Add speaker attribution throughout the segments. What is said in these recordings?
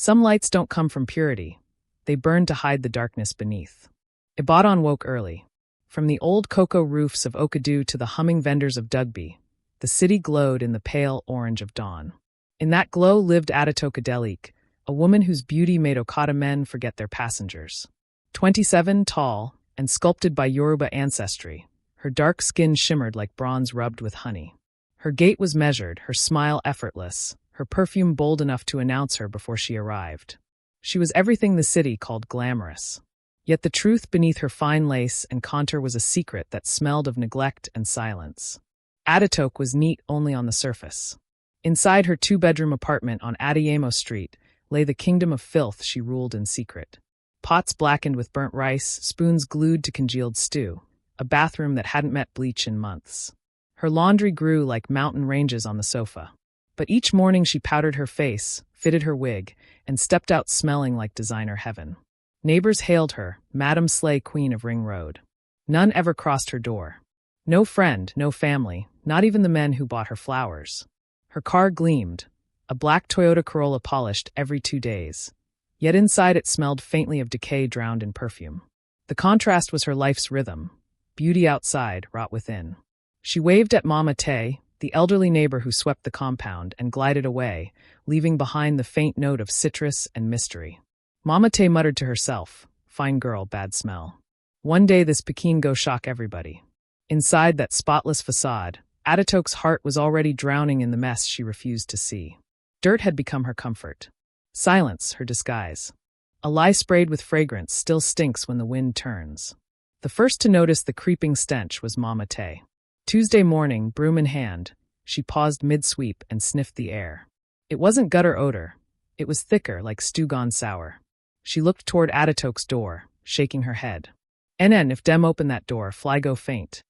Speaker 1: Some lights don't come from purity. They burn to hide the darkness beneath. Ibadan woke early. From the old cocoa roofs of Okadu to the humming vendors of Dugby, the city glowed in the pale orange of dawn. In that glow lived Adetoke, a woman whose beauty made Okada men forget their passengers. 27, tall, and sculpted by Yoruba ancestry, her dark skin shimmered like bronze rubbed with honey. Her gait was measured, her smile effortless, her perfume bold enough to announce her before she arrived. She was everything the city called glamorous. Yet the truth beneath her fine lace and contour was a secret that smelled of neglect and silence. Adetoke was neat only on the surface. Inside her two-bedroom apartment on Adeyemo Street lay the kingdom of filth she ruled in secret. Pots blackened with burnt rice, spoons glued to congealed stew, a bathroom that hadn't met bleach in months. Her laundry grew like mountain ranges on the sofa. But each morning she powdered her face, fitted her wig, and stepped out smelling like designer heaven. Neighbors hailed her, Madam Slay Queen of Ring Road. None ever crossed her door. No friend, no family, not even the men who bought her flowers. Her car gleamed, a black Toyota Corolla polished every 2 days. Yet inside it smelled faintly of decay drowned in perfume. The contrast was her life's rhythm. Beauty outside, rot within. She waved at Mama Tay, the elderly neighbor who swept the compound, and glided away, leaving behind the faint note of citrus and mystery. Mama Tay muttered to herself, "Fine girl, bad smell." One day this Pekin go shock everybody. Inside that spotless facade, Adetoke's heart was already drowning in the mess she refused to see. Dirt had become her comfort. Silence, her disguise. A lie sprayed with fragrance still stinks when the wind turns. The first to notice the creeping stench was Mama Tay. Tuesday morning, broom in hand, she paused mid-sweep and sniffed the air. It wasn't gutter odor. It was thicker, like stew gone sour. She looked toward Adetoke's door, shaking her head. "NN, if Dem open that door, fly go faint."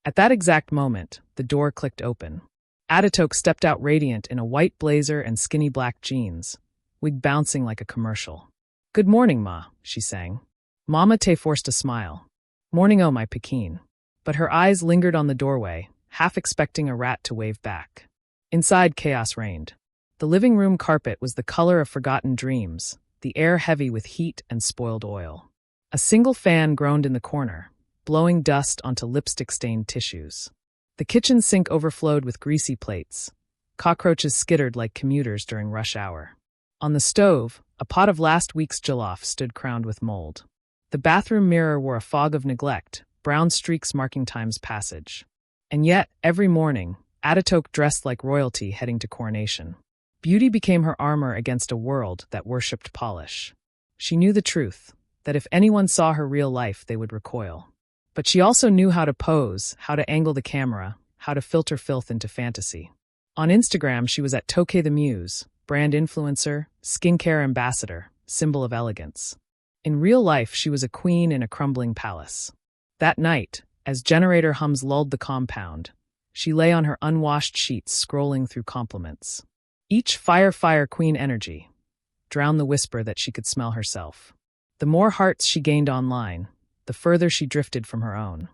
Speaker 1: At that exact moment, the door clicked open. Adetoke stepped out radiant in a white blazer and skinny black jeans, wig bouncing like a commercial. "Good morning, Ma," she sang. Mama Tay forced a smile. "Morning, oh my Pekin." But her eyes lingered on the doorway, half expecting a rat to wave back. Inside, chaos reigned. The living room carpet was the color of forgotten dreams, the air heavy with heat and spoiled oil. A single fan groaned in the corner, blowing dust onto lipstick-stained tissues. The kitchen sink overflowed with greasy plates. Cockroaches skittered like commuters during rush hour. On the stove, a pot of last week's jollof stood crowned with mold. The bathroom mirror wore a fog of neglect, brown streaks marking time's passage. And yet, every morning, Adetoke dressed like royalty heading to coronation. Beauty became her armor against a world that worshipped polish. She knew the truth, that if anyone saw her real life, they would recoil. But she also knew how to pose, how to angle the camera, how to filter filth into fantasy. On Instagram, she was at Toke the Muse, brand influencer, skincare ambassador, symbol of elegance. In real life, she was a queen in a crumbling palace. That night, as generator hums lulled the compound, she lay on her unwashed sheets scrolling through compliments. Each fire queen energy drowned the whisper that she could smell herself. The more hearts she gained online, the further she drifted from her own.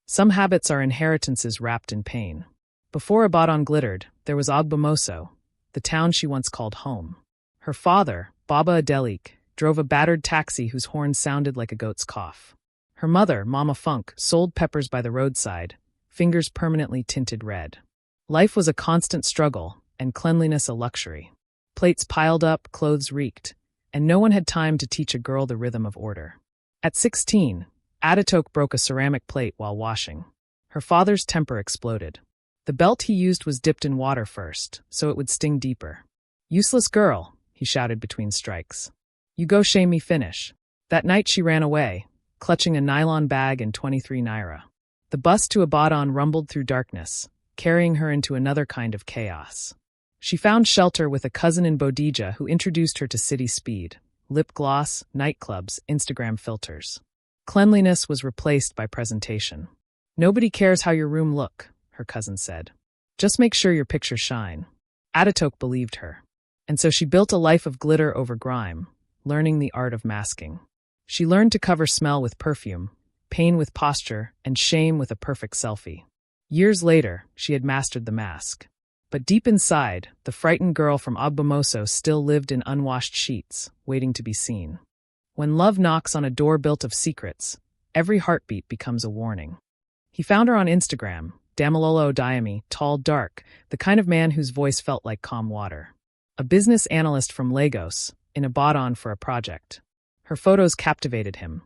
Speaker 1: Some habits are inheritances wrapped in pain. Before Ibadan glittered, there was Ogbomoso, the town she once called home. Her father, Baba Adetoke, drove a battered taxi whose horn sounded like a goat's cough. Her mother, Mama Funk, sold peppers by the roadside, fingers permanently tinted red. Life was a constant struggle, and cleanliness a luxury. Plates piled up, clothes reeked, and no one had time to teach a girl the rhythm of order. At 16, Adetoke broke a ceramic plate while washing. Her father's temper exploded. The belt he used was dipped in water first, so it would sting deeper. "Useless girl," he shouted between strikes. "You go shame me finish." That night she ran away, clutching a nylon bag and 23 naira. The bus to Ibadan rumbled through darkness, carrying her into another kind of chaos. She found shelter with a cousin in Bodija who introduced her to city speed, lip gloss, nightclubs, Instagram filters. Cleanliness was replaced by presentation. "Nobody cares how your room look," her cousin said. "Just make sure your pictures shine." Adetoke believed her. And so she built a life of glitter over grime, learning the art of masking. She learned to cover smell with perfume, pain with posture, and shame with a perfect selfie. Years later, she had mastered the mask. But deep inside, the frightened girl from Agbamoso still lived in unwashed sheets, waiting to be seen. When love knocks on a door built of secrets, every heartbeat becomes a warning. He found her on Instagram, Damilola Odayami, tall, dark, the kind of man whose voice felt like calm water. A business analyst from Lagos, in Ibadan for a project. Her photos captivated him.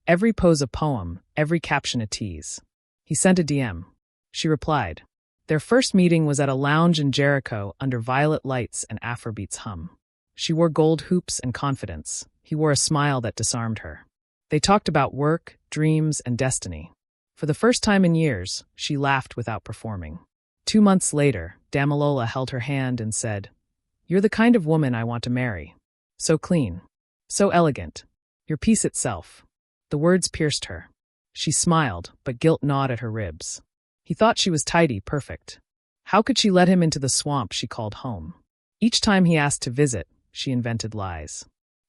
Speaker 1: Every pose a poem, every caption a tease. He sent a DM. She replied. Their first meeting was at a lounge in Jericho under violet lights and Afrobeats hum. She wore gold hoops and confidence. He wore a smile that disarmed her. They talked about work, dreams, and destiny. For the first time in years, she laughed without performing. 2 months later, Damilola held her hand and said, "You're the kind of woman I want to marry. So clean. So elegant. Your peace itself." The words pierced her. She smiled, but guilt gnawed at her ribs. He thought she was tidy, perfect. How could she let him into the swamp she called home? Each time he asked to visit, she invented lies.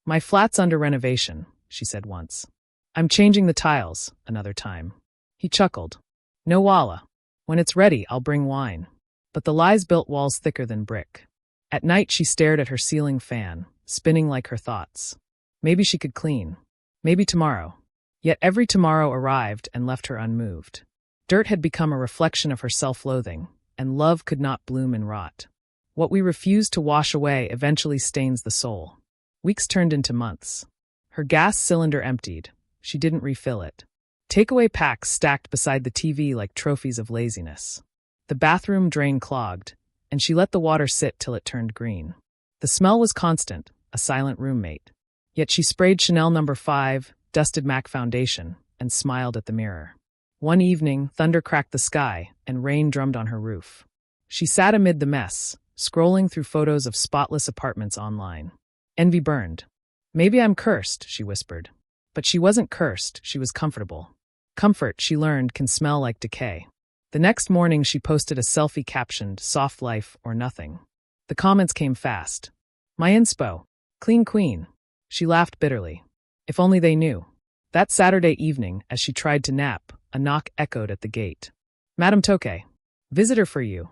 Speaker 1: "My flat's under renovation," she said once. "I'm changing the tiles," another time. He chuckled. "No walla. When it's ready, I'll bring wine." But the lies built walls thicker than brick. At night she stared at her ceiling fan, spinning like her thoughts. Maybe she could clean. Maybe tomorrow. Yet every tomorrow arrived and left her unmoved. Dirt had become a reflection of her self-loathing, and love could not bloom and rot. What we refuse to wash away eventually stains the soul. Weeks turned into months. Her gas cylinder emptied. She didn't refill it. Takeaway packs stacked beside the TV like trophies of laziness. The bathroom drain clogged, and she let the water sit till it turned green. The smell was constant, a silent roommate. Yet she sprayed Chanel No. 5, dusted MAC foundation, and smiled at the mirror. One evening, thunder cracked the sky, and rain drummed on her roof. She sat amid the mess, scrolling through photos of spotless apartments online. Envy burned. "Maybe I'm cursed," she whispered. But she wasn't cursed, she was comfortable. Comfort, she learned, can smell like decay. The next morning she posted a selfie captioned, "Soft life or nothing." The comments came fast. "My inspo. Clean queen." She laughed bitterly. If only they knew. That Saturday evening, as she tried to nap, a knock echoed at the gate. "Madam Toke. Visitor for you,"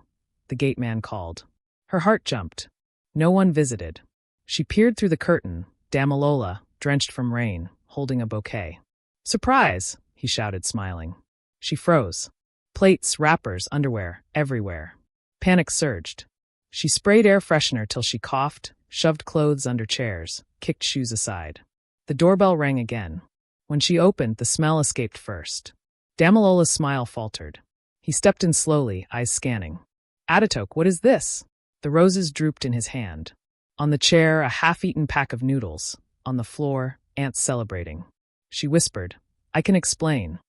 Speaker 1: the gate man called. Her heart jumped. No one visited. She peered through the curtain, Damilola, drenched from rain, holding a bouquet. "Surprise!" he shouted, smiling. She froze. Plates, wrappers, underwear, everywhere. Panic surged. She sprayed air freshener till she coughed, shoved clothes under chairs, kicked shoes aside. The doorbell rang again. When she opened, the smell escaped first. Damilola's smile faltered. He stepped in slowly, eyes scanning. "Adetoke, what is this?" The roses drooped in his hand. On the chair, a half-eaten pack of noodles. On the floor, ants celebrating. She whispered, "I can explain."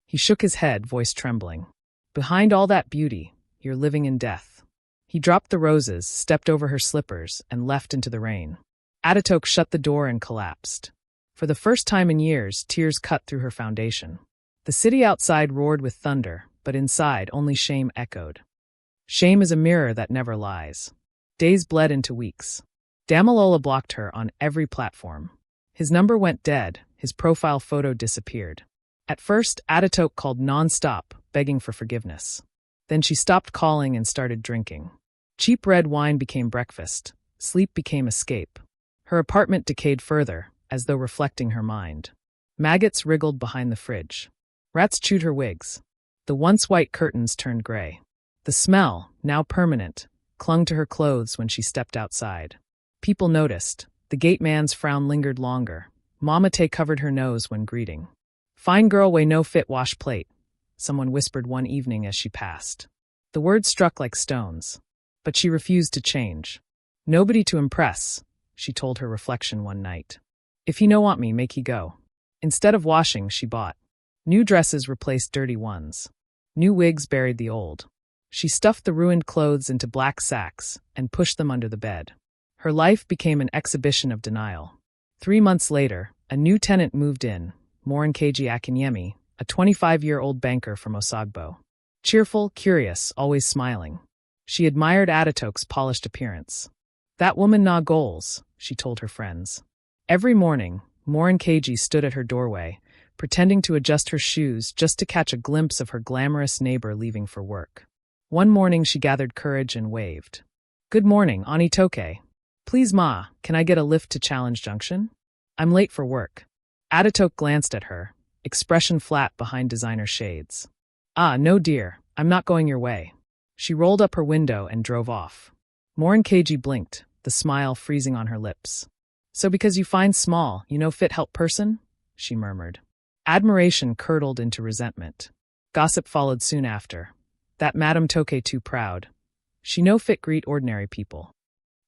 Speaker 1: He shook his head, voice trembling. "Behind all that beauty, you're living in death." He dropped the roses, stepped over her slippers, and left into the rain. Adetoke shut the door and collapsed. For the first time in years, tears cut through her foundation. The city outside roared with thunder, but inside only shame echoed. Shame is a mirror that never lies. Days bled into weeks. Damilola blocked her on every platform. His number went dead, his profile photo disappeared. At first, Adetoke called non-stop, begging for forgiveness. Then she stopped calling and started drinking. Cheap red wine became breakfast. Sleep became escape. Her apartment decayed further, as though reflecting her mind. Maggots wriggled behind the fridge. Rats chewed her wigs. The once white curtains turned gray. The smell, now permanent, clung to her clothes when she stepped outside. People noticed. The gate man's frown lingered longer. Mama Tay covered her nose when greeting. "Fine girl way no fit wash plate," someone whispered one evening as she passed. The words struck like stones. But she refused to change. "Nobody to impress," she told her reflection one night. "If he no want me, make he go." Instead of washing, she bought. New dresses replaced dirty ones. New wigs buried the old. She stuffed the ruined clothes into black sacks and pushed them under the bed. Her life became an exhibition of denial. 3 months later, a new tenant moved in, Morinkeji Akinyemi, a 25-year-old banker from Osogbo. Cheerful, curious, always smiling. She admired Adetoke's polished appearance. "That woman na goals," she told her friends. Every morning, Morinkeji stood at her doorway, pretending to adjust her shoes just to catch a glimpse of her glamorous neighbor leaving for work. One morning she gathered courage and waved. "Good morning, Adetoke. Please ma, can I get a lift to Challenge Junction? I'm late for work." Adetoke glanced at her, expression flat behind designer shades. "Ah, no dear, I'm not going your way." She rolled up her window and drove off. Morinkeji blinked, the smile freezing on her lips. "So because you find small, you no fit help person?" she murmured. Admiration curdled into resentment. Gossip followed soon after. "That Madame Toke too proud. She no fit greet ordinary people."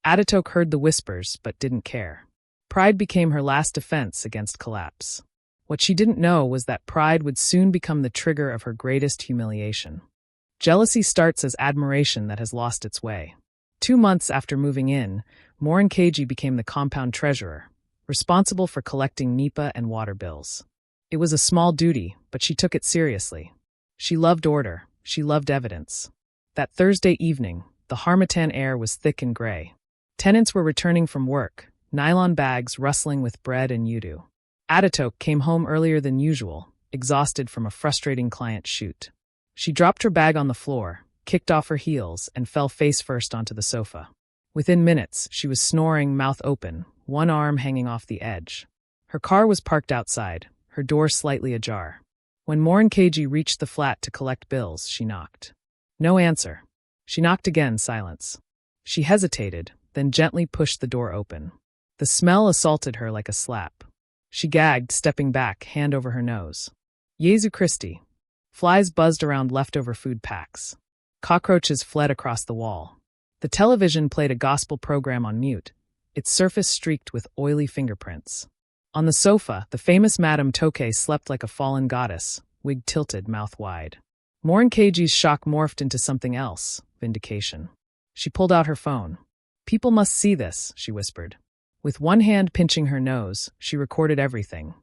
Speaker 1: Adetoke heard the whispers but didn't care. Pride became her last defense against collapse. What she didn't know was that pride would soon become the trigger of her greatest humiliation. Jealousy starts as admiration that has lost its way. 2 months after moving in, Morinkeji became the compound treasurer, responsible for collecting NEPA and water bills. It was a small duty, but she took it seriously. She loved order, she loved evidence. That Thursday evening, the Harmattan air was thick and gray. Tenants were returning from work, nylon bags rustling with bread and yudu. Adetoke came home earlier than usual, exhausted from a frustrating client shoot. She dropped her bag on the floor, kicked off her heels, and fell face first onto the sofa. Within minutes, she was snoring, mouth open, one arm hanging off the edge. Her car was parked outside, her door slightly ajar. When Morinkeji reached the flat to collect bills, she knocked. No answer. She knocked again, silence. She hesitated, then gently pushed the door open. The smell assaulted her like a slap. She gagged, stepping back, hand over her nose. Jesu Christi. Flies buzzed around leftover food packs. Cockroaches fled across the wall. The television played a gospel program on mute, its surface streaked with oily fingerprints. On the sofa, the famous Madame Toke slept like a fallen goddess, wig tilted, mouth wide. Morinkeji's shock morphed into something else, vindication. She pulled out her phone. "People must see this," she whispered. With one hand pinching her nose, she recorded everything.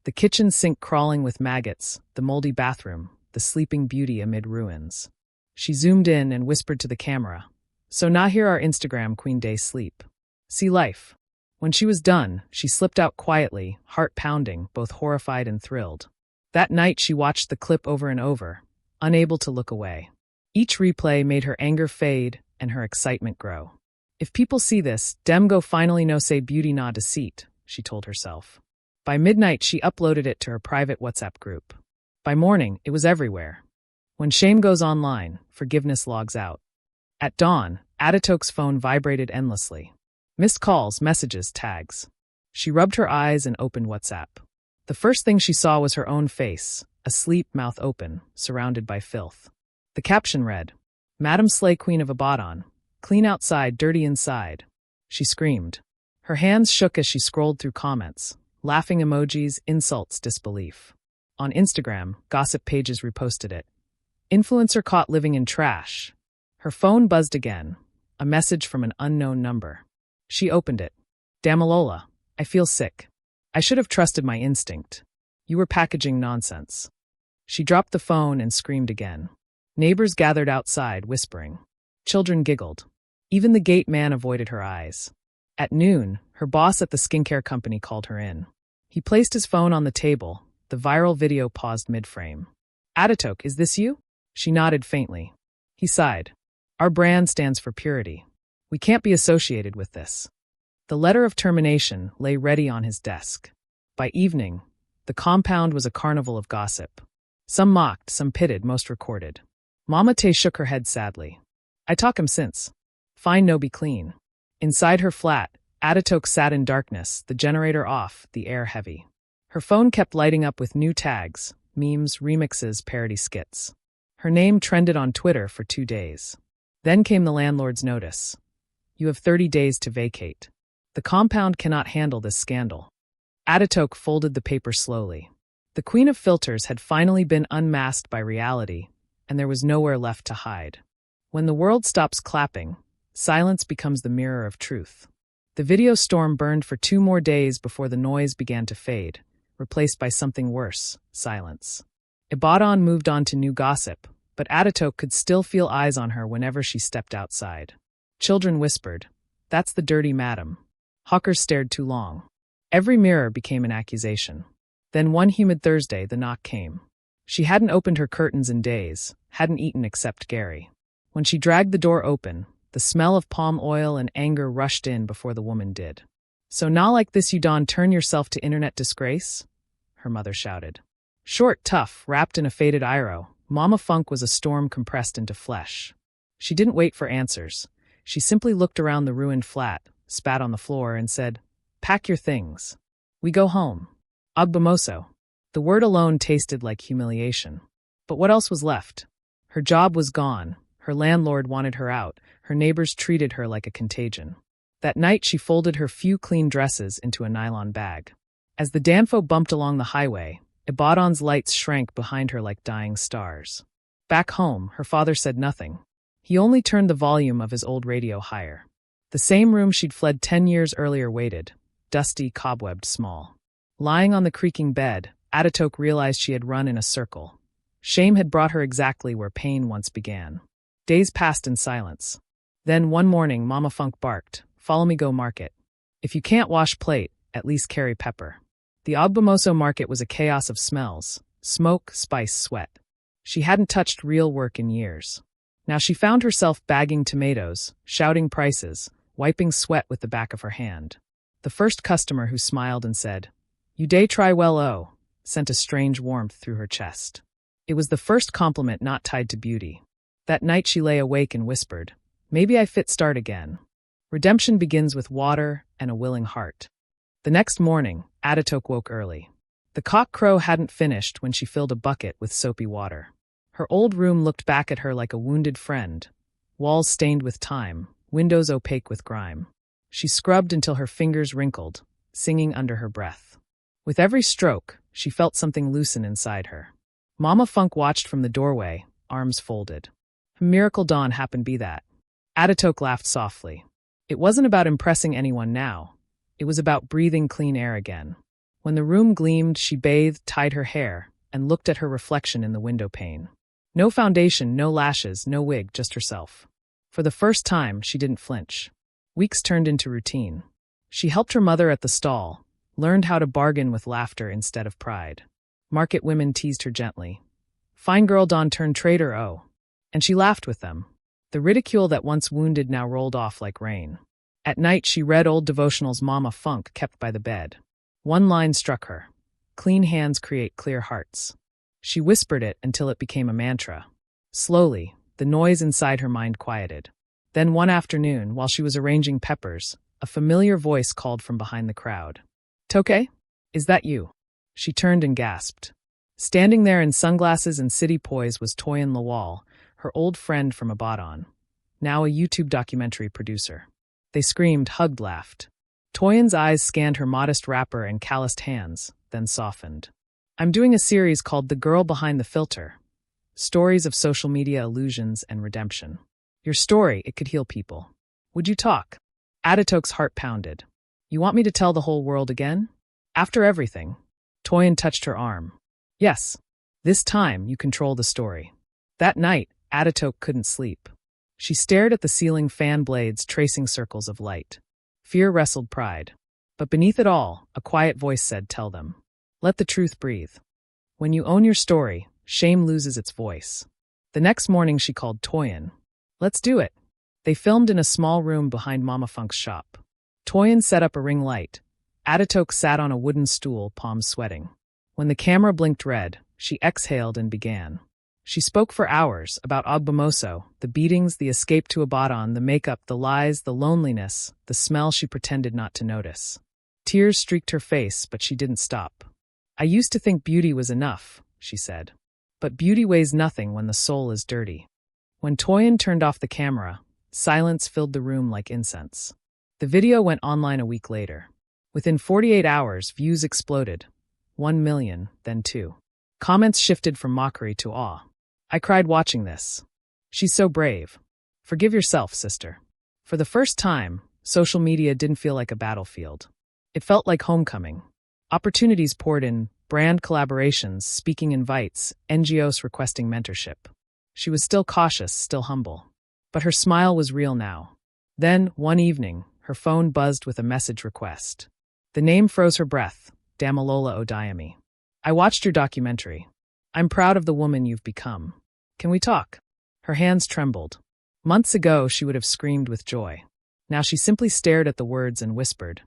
Speaker 1: The kitchen sink crawling with maggots, the moldy bathroom, the sleeping beauty amid ruins. She zoomed in and whispered to the camera, "So now here our Instagram Queen Day sleep. See life." When she was done, she slipped out quietly, heart pounding, both horrified and thrilled. That night she watched the clip over and over, unable to look away. Each replay made her anger fade and her excitement grow. "If people see this, dem go finally no say beauty na deceit," she told herself. By midnight she uploaded it to her private WhatsApp group. By morning, it was everywhere. When shame goes online, forgiveness logs out. At dawn, Adetoke's phone vibrated endlessly. Missed calls, messages, tags. She rubbed her eyes and opened WhatsApp. The first thing she saw was her own face, asleep, mouth open, surrounded by filth. The caption read, "Madam Slay Queen of Ibadan, clean outside, dirty inside." She screamed. Her hands shook as she scrolled through comments, laughing emojis, insults, disbelief. On Instagram, gossip pages reposted it. "Influencer caught living in trash." Her phone buzzed again, a message from an unknown number. She opened it. "Damilola, I feel sick. I should have trusted my instinct. You were packaging nonsense." She dropped the phone and screamed again. Neighbors gathered outside, whispering. Children giggled. Even the gate man avoided her eyes. At noon, her boss at the skincare company called her in. He placed his phone on the table. The viral video paused mid-frame. "Adetoke, is this you?" She nodded faintly. He sighed. "Our brand stands for purity. We can't be associated with this." The letter of termination lay ready on his desk. By evening, the compound was a carnival of gossip. Some mocked, some pitted, most recorded. Mama Tay shook her head sadly. "I talk him since. Fine no be clean." Inside her flat, Adetoke sat in darkness, the generator off, the air heavy. Her phone kept lighting up with new tags, memes, remixes, parody skits. Her name trended on Twitter for 2 days. Then came the landlord's notice. "You have 30 days to vacate. The compound cannot handle this scandal." Adetoke folded the paper slowly. The queen of filters had finally been unmasked by reality, and there was nowhere left to hide. When the world stops clapping, silence becomes the mirror of truth. The video storm burned for 2 more days before the noise began to fade, replaced by something worse, silence. Ibadan moved on to new gossip, but Adetoke could still feel eyes on her whenever she stepped outside. Children whispered, "That's the dirty madam." Hawkers stared too long. Every mirror became an accusation. Then one humid Thursday, the knock came. She hadn't opened her curtains in days, hadn't eaten except Gary. When she dragged the door open, the smell of palm oil and anger rushed in before the woman did. "So not like this you don turn yourself to internet disgrace?" her mother shouted. Short, tough, wrapped in a faded iro, Mama Funk was a storm compressed into flesh. She didn't wait for answers. She simply looked around the ruined flat, spat on the floor, and said, "Pack your things. We go home." Agbamoso. The word alone tasted like humiliation. But what else was left? Her job was gone. Her landlord wanted her out. Her neighbors treated her like a contagion. That night she folded her few clean dresses into a nylon bag. As the Danfo bumped along the highway, Ibadan's lights shrank behind her like dying stars. Back home, her father said nothing. He only turned the volume of his old radio higher. The same room she'd fled 10 years earlier waited, dusty, cobwebbed, small. Lying on the creaking bed, Adetoke realized she had run in a circle. Shame had brought her exactly where pain once began. Days passed in silence. Then one morning Mama Funk barked, "Follow me, go market. If you can't wash plate, at least carry pepper." The Agbamoso market was a chaos of smells, smoke, spice, sweat. She hadn't touched real work in years. Now she found herself bagging tomatoes, shouting prices, wiping sweat with the back of her hand. The first customer who smiled and said, "You day try well sent a strange warmth through her chest. It was the first compliment not tied to beauty. That night she lay awake and whispered, "Maybe I fit start again." Redemption begins with water and a willing heart. The next morning, Adetoke woke early. The cock crow hadn't finished when she filled a bucket with soapy water. Her old room looked back at her like a wounded friend, walls stained with time, windows opaque with grime. She scrubbed until her fingers wrinkled, singing under her breath. With every stroke, she felt something loosen inside her. Mama Funk watched from the doorway, arms folded. A miracle dawn happened be that. Adetoke laughed softly. It wasn't about impressing anyone now. It was about breathing clean air again. When the room gleamed, she bathed, tied her hair, and looked at her reflection in the window pane. No foundation, no lashes, no wig, just herself. For the first time, she didn't flinch. Weeks turned into routine. She helped her mother at the stall, learned how to bargain with laughter instead of pride. Market women teased her gently. "Fine girl don turn traitor, oh." And she laughed with them. The ridicule that once wounded now rolled off like rain. At night she read old devotionals Mama Funk kept by the bed. One line struck her. "Clean hands create clear hearts." She whispered it until it became a mantra. Slowly, the noise inside her mind quieted. Then one afternoon, while she was arranging peppers, a familiar voice called from behind the crowd. "Toke? Is that you?" She turned and gasped. Standing there in sunglasses and city poise was Toyin Lawal, her old friend from Ibadan, now a YouTube documentary producer. They screamed, hugged, laughed. Toyin's eyes scanned her modest wrapper and calloused hands, then softened. "I'm doing a series called The Girl Behind the Filter. Stories of social media illusions and redemption. Your story, it could heal people. Would you talk?" Adetoke's heart pounded. "You want me to tell the whole world again? After everything?" Toyin touched her arm. "Yes. This time you control the story." That night, Adetoke couldn't sleep. She stared at the ceiling fan blades tracing circles of light. Fear wrestled pride. But beneath it all, a quiet voice said, "Tell them. Let the truth breathe. When you own your story, shame loses its voice." The next morning she called Toyin. "Let's do it." They filmed in a small room behind Mama Funk's shop. Toyin set up a ring light. Adetoke sat on a wooden stool, palms sweating. When the camera blinked red, she exhaled and began. She spoke for hours about Agbamoso, the beatings, the escape to Ibadan, the makeup, the lies, the loneliness, the smell she pretended not to notice. Tears streaked her face, but she didn't stop. "I used to think beauty was enough," she said. "But beauty weighs nothing when the soul is dirty." When Toyin turned off the camera, silence filled the room like incense. The video went online a week later. Within 48 hours, views exploded. 1 million, then 2. Comments shifted from mockery to awe. "I cried watching this. She's so brave. Forgive yourself, sister." For the first time, social media didn't feel like a battlefield. It felt like homecoming. Opportunities poured in, brand collaborations, speaking invites, NGOs requesting mentorship. She was still cautious, still humble. But her smile was real now. Then, one evening, her phone buzzed with a message request. The name froze her breath, Damilola Odayami. "I watched your documentary. I'm proud of the woman you've become. Can we talk?" Her hands trembled. Months ago, she would have screamed with joy. Now she simply stared at the words and whispered,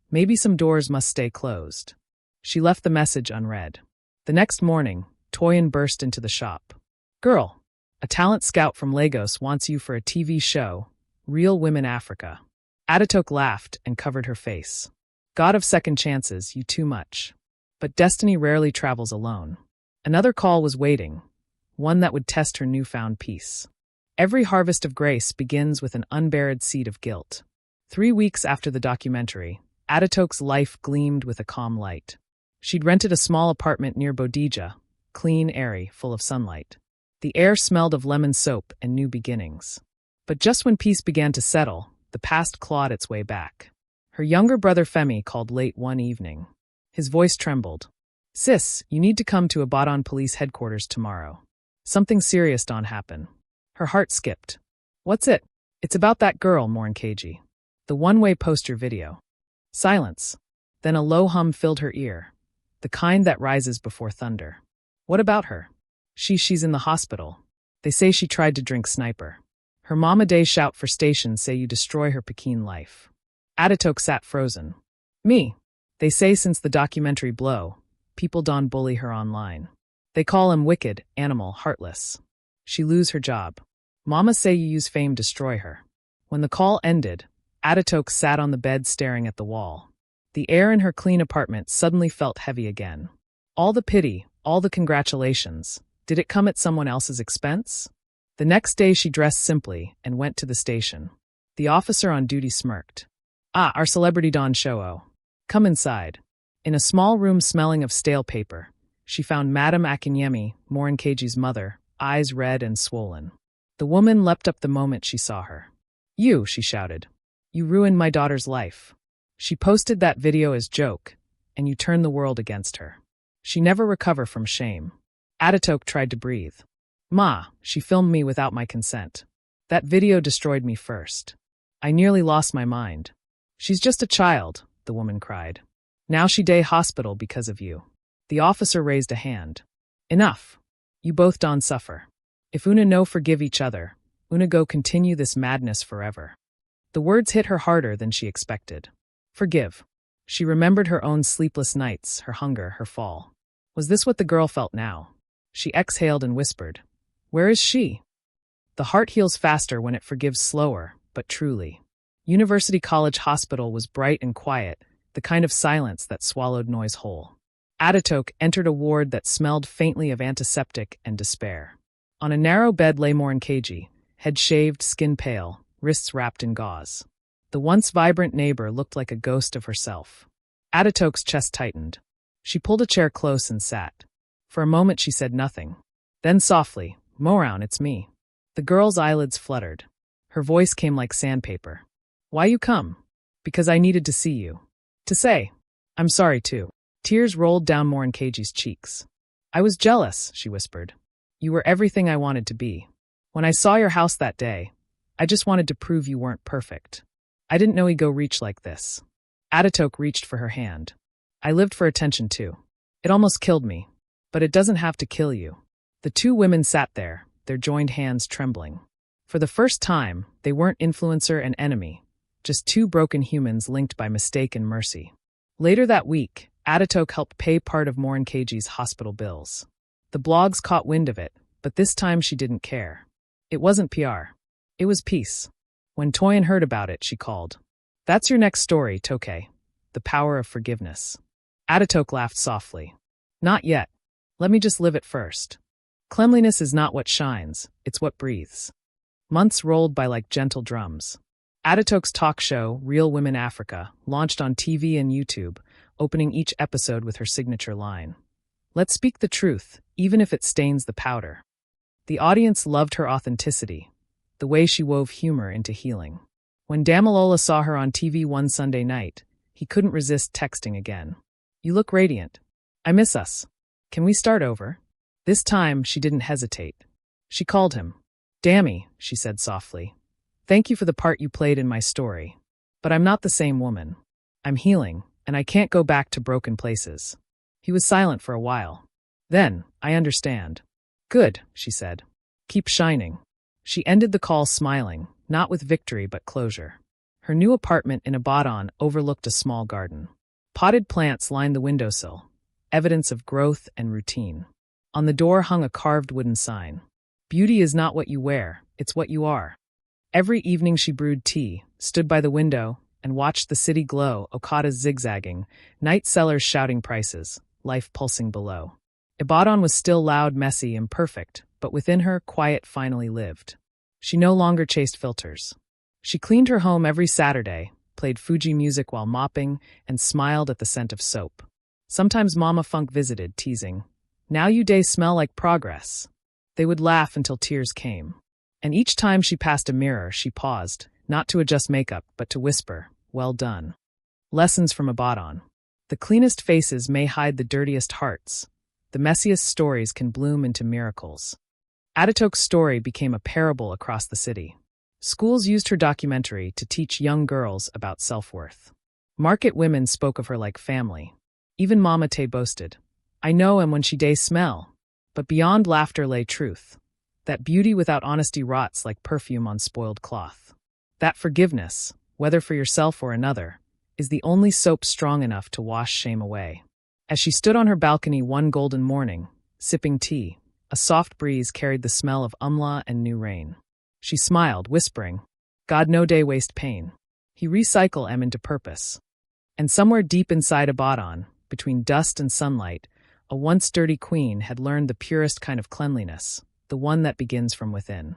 Speaker 1: "Maybe some doors must stay closed." She left the message unread. The next morning, Toyin burst into the shop. "Girl, a talent scout from Lagos wants you for a TV show, Real Women Africa." Adetoke laughed and covered her face. "God of second chances, you too much." But destiny rarely travels alone. Another call was waiting, one that would test her newfound peace. Every harvest of grace begins with an unburied seed of guilt. 3 weeks after the documentary, Adetoke's life gleamed with a calm light. She'd rented a small apartment near Bodija, clean, airy, full of sunlight. The air smelled of lemon soap and new beginnings. But just when peace began to settle, the past clawed its way back. Her younger brother Femi called late one evening. His voice trembled. "Sis, you need to come to Ibadan police headquarters tomorrow. Something serious done happen." Her heart skipped. "What's it?" "It's about that girl, Morinkeji. The one-way poster video." Silence. Then a low hum filled her ear, the kind that rises before thunder. "What about her?" She's in the hospital. They say she tried to drink sniper. Her mama day shout for station say you destroy her Pekin life." Adetoke sat frozen. "Me. They say since the documentary blow, people don't bully her online. They call him wicked, animal, heartless. She lose her job. Mama say you use fame destroy her." When the call ended, Adetoke sat on the bed staring at the wall. The air in her clean apartment suddenly felt heavy again. All the pity, all the congratulations, did it come at someone else's expense? The next day she dressed simply and went to the station. The officer on duty smirked. "Ah, our celebrity Don Show. Come inside." In a small room smelling of stale paper, she found Madame Akinyemi, Morinkeji's mother, eyes red and swollen. The woman leapt up the moment she saw her. "You," she shouted. "You ruined my daughter's life. She posted that video as joke, and you turned the world against her. She never recover from shame." Adetoke tried to breathe. "Ma, she filmed me without my consent. That video destroyed me first. I nearly lost my mind." "She's just a child," the woman cried. "Now she day hospital because of you." The officer raised a hand. "Enough. You both don't suffer. If una no forgive each other, una go continue this madness forever." The words hit her harder than she expected. Forgive. She remembered her own sleepless nights, her hunger, her fall. Was this what the girl felt now? She exhaled and whispered, "Where is she?" The heart heals faster when it forgives slower, but truly. University College Hospital was bright and quiet, the kind of silence that swallowed noise whole. Adetoke entered a ward that smelled faintly of antiseptic and despair. On a narrow bed lay Morinkeji, head shaved, skin pale, wrists wrapped in gauze. The once vibrant neighbor looked like a ghost of herself. Adetoke's chest tightened. She pulled a chair close and sat. For a moment she said nothing. Then softly, "Moran, it's me." The girl's eyelids fluttered. Her voice came like sandpaper. "Why you come?" "Because I needed to see you. To say, I'm sorry too." Tears rolled down Morinkeji's cheeks. "I was jealous," she whispered. "You were everything I wanted to be. When I saw your house that day, I just wanted to prove you weren't perfect. I didn't know he'd go reach like this." Adetoke reached for her hand. "I lived for attention too. It almost killed me. But it doesn't have to kill you." The two women sat there, their joined hands trembling. For the first time, they weren't influencer and enemy, just two broken humans linked by mistake and mercy. Later that week, Adetoke helped pay part of Morinkeji's hospital bills. The blogs caught wind of it, but this time she didn't care. It wasn't PR. It was peace. When Toyin heard about it, she called. "That's your next story, Toke. The power of forgiveness." Adetoke laughed softly. "Not yet. Let me just live it first. Cleanliness is not what shines, it's what breathes." Months rolled by like gentle drums. Adetoke's talk show, Real Women Africa, launched on TV and YouTube, opening each episode with her signature line. "Let's speak the truth, even if it stains the powder." The audience loved her authenticity, the way she wove humor into healing. When Damilola saw her on TV one Sunday night, he couldn't resist texting again. "You look radiant. I miss us. Can we start over?" This time, she didn't hesitate. She called him. "Dammy," she said softly. "Thank you for the part you played in my story. But I'm not the same woman. I'm healing, and I can't go back to broken places." He was silent for a while. Then, "I understand." "Good," she said. "Keep shining." She ended the call smiling, not with victory but closure. Her new apartment in Ibadan overlooked a small garden. Potted plants lined the windowsill, evidence of growth and routine. On the door hung a carved wooden sign. Beauty is not what you wear, it's what you are. Every evening she brewed tea, stood by the window, and watched the city glow, okadas zigzagging, night sellers shouting prices, life pulsing below. Ibadan was still loud, messy, imperfect, but within her, quiet finally lived. She no longer chased filters. She cleaned her home every Saturday, played Fuji music while mopping, and smiled at the scent of soap. Sometimes Mama Funk visited, teasing, "Now you days smell like progress." They would laugh until tears came. And each time she passed a mirror, she paused, not to adjust makeup, but to whisper, "Well done." Lessons from Ibadan. The cleanest faces may hide the dirtiest hearts. The messiest stories can bloom into miracles. Adetoke's story became a parable across the city. Schools used her documentary to teach young girls about self-worth. Market women spoke of her like family. Even Mama Tay boasted, "I know him when she day smell." But beyond laughter lay truth. That beauty without honesty rots like perfume on spoiled cloth. That forgiveness, whether for yourself or another, is the only soap strong enough to wash shame away. As she stood on her balcony one golden morning, sipping tea, a soft breeze carried the smell of umla and new rain. She smiled, whispering, "God no day waste pain. He recycle em into purpose." And somewhere deep inside Ibadan, between dust and sunlight, a once dirty queen had learned the purest kind of cleanliness, the one that begins from within.